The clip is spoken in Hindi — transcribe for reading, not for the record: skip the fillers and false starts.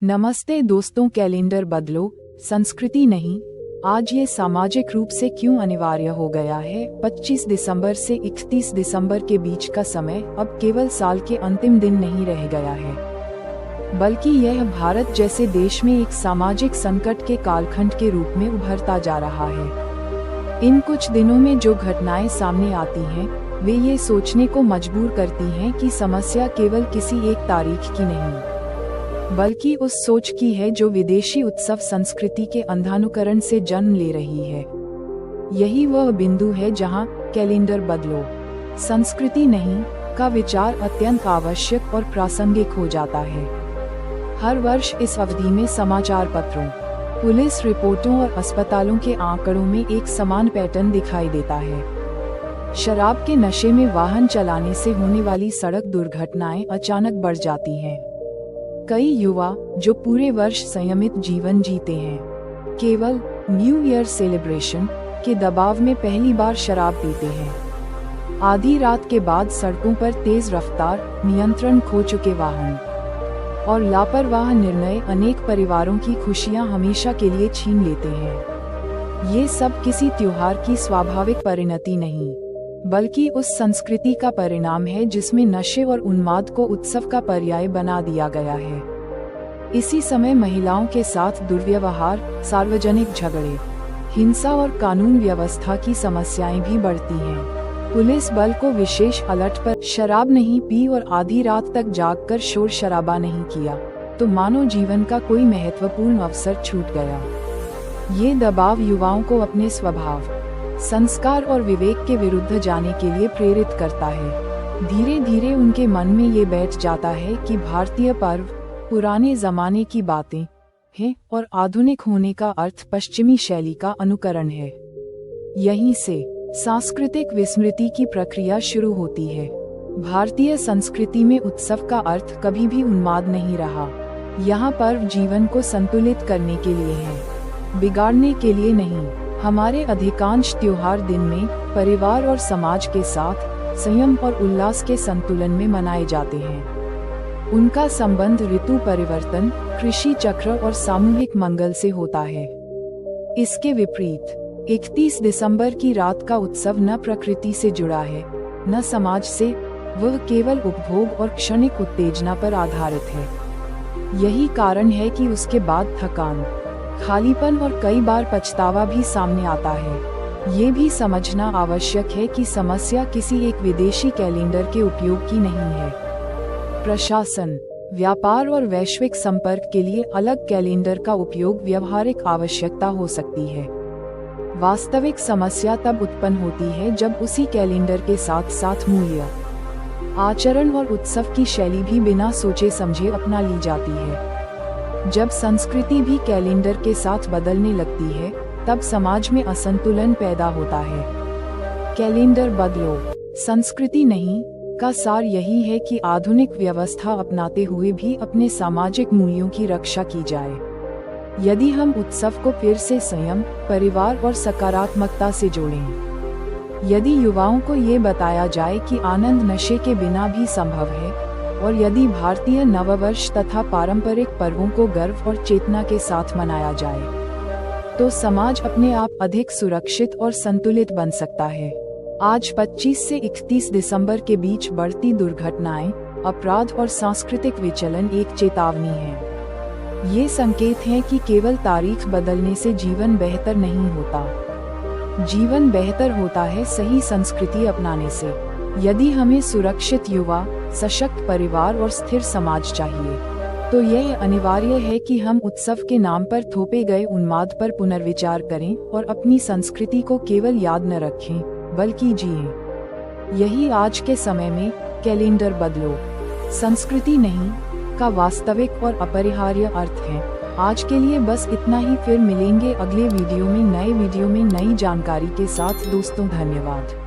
नमस्ते दोस्तों, कैलेंडर बदलो, संस्कृति नहीं। आज ये सामाजिक रूप से क्यों अनिवार्य हो गया है? 25 दिसंबर से 31 दिसंबर के बीच का समय अब केवल साल के अंतिम दिन नहीं रह गया है, बल्कि यह भारत जैसे देश में एक सामाजिक संकट के कालखंड के रूप में उभरता जा रहा है। इन कुछ दिनों में जो घटनाएं सामने आती हैं, वे ये सोचने को मजबूर करती हैं कि समस्या केवल किसी एक तारीख की नहीं, बल्कि उस सोच की है जो विदेशी उत्सव संस्कृति के अंधानुकरण से जन्म ले रही है। यही वह बिंदु है जहां कैलेंडर बदलो, संस्कृति नहीं का विचार अत्यंत आवश्यक और प्रासंगिक हो जाता है। हर वर्ष इस अवधि में समाचार पत्रों, पुलिस रिपोर्टों और अस्पतालों के आंकड़ों में एक समान पैटर्न दिखाई देता है। शराब के नशे में वाहन चलाने से होने वाली सड़क दुर्घटनाएं अचानक बढ़ जाती हैं। कई युवा जो पूरे वर्ष संयमित जीवन जीते हैं, केवल न्यू ईयर सेलिब्रेशन के दबाव में पहली बार शराब पीते हैं। आधी रात के बाद सड़कों पर तेज रफ्तार, नियंत्रण खो चुके वाहन और लापरवाह निर्णय अनेक परिवारों की खुशियां हमेशा के लिए छीन लेते हैं। ये सब किसी त्योहार की स्वाभाविक परिणति नहीं, बल्कि उस संस्कृति का परिणाम है जिसमें नशे और उन्माद को उत्सव का पर्याय बना दिया गया है। इसी समय महिलाओं के साथ दुर्व्यवहार, सार्वजनिक झगड़े, हिंसा और कानून व्यवस्था की समस्याएं भी बढ़ती हैं। पुलिस बल को विशेष अलर्ट पर शराब नहीं पी और आधी रात तक जागकर शोर शराबा नहीं किया तो मानव जीवन का कोई महत्वपूर्ण अवसर छूट गया। ये दबाव युवाओं को अपने स्वभाव, संस्कार और विवेक के विरुद्ध जाने के लिए प्रेरित करता है। धीरे धीरे उनके मन में ये बैठ जाता है कि भारतीय पर्व पुराने जमाने की बातें हैं और आधुनिक होने का अर्थ पश्चिमी शैली का अनुकरण है। यहीं से सांस्कृतिक विस्मृति की प्रक्रिया शुरू होती है। भारतीय संस्कृति में उत्सव का अर्थ कभी भी उन्माद नहीं रहा। यहाँ पर्व जीवन को संतुलित करने के लिए है, बिगाड़ने के लिए नहीं। हमारे अधिकांश त्योहार दिन में परिवार और समाज के साथ संयम और उल्लास के संतुलन में मनाए जाते हैं। उनका संबंध ऋतु परिवर्तन, कृषि चक्र और सामूहिक मंगल से होता है। इसके विपरीत 31 दिसंबर की रात का उत्सव न प्रकृति से जुड़ा है, न समाज से। वह केवल उपभोग और क्षणिक उत्तेजना पर आधारित है। यही कारण है कि उसके बाद थकान, खालीपन और कई बार पछतावा भी सामने आता है। ये भी समझना आवश्यक है कि समस्या किसी एक विदेशी कैलेंडर के उपयोग की नहीं है। प्रशासन, व्यापार और वैश्विक संपर्क के लिए अलग कैलेंडर का उपयोग व्यावहारिक आवश्यकता हो सकती है। वास्तविक समस्या तब उत्पन्न होती है जब उसी कैलेंडर के साथ साथ मूल्य, आचरण और उत्सव की शैली भी बिना सोचे समझे अपना ली जाती है। जब संस्कृति भी कैलेंडर के साथ बदलने लगती है, तब समाज में असंतुलन पैदा होता है। कैलेंडर बदलो, संस्कृति नहीं का सार यही है कि आधुनिक व्यवस्था अपनाते हुए भी अपने सामाजिक मूल्यों की रक्षा की जाए। यदि हम उत्सव को फिर से संयम, परिवार और सकारात्मकता से जोड़ें, यदि युवाओं को ये बताया जाए कि आनंद नशे के बिना भी संभव है, और यदि भारतीय नववर्ष तथा पारंपरिक पर्वों को गर्व और चेतना के साथ मनाया जाए, तो समाज अपने आप अधिक सुरक्षित और संतुलित बन सकता है। आज 25 से 31 दिसंबर के बीच बढ़ती दुर्घटनाएं, अपराध और सांस्कृतिक विचलन एक चेतावनी है। ये संकेत हैं कि केवल तारीख बदलने से जीवन बेहतर नहीं होता। जीवन बेहतर होता है सही संस्कृति अपनाने से। यदि हमें सुरक्षित युवा, सशक्त परिवार और स्थिर समाज चाहिए, तो यह अनिवार्य है कि हम उत्सव के नाम पर थोपे गए उन्माद पर पुनर्विचार करें और अपनी संस्कृति को केवल याद न रखें, बल्कि जिएं। यही आज के समय में कैलेंडर बदलो, संस्कृति नहीं का वास्तविक और अपरिहार्य अर्थ है। आज के लिए बस इतना ही। फिर मिलेंगे अगले वीडियो में नई जानकारी के साथ। दोस्तों, धन्यवाद।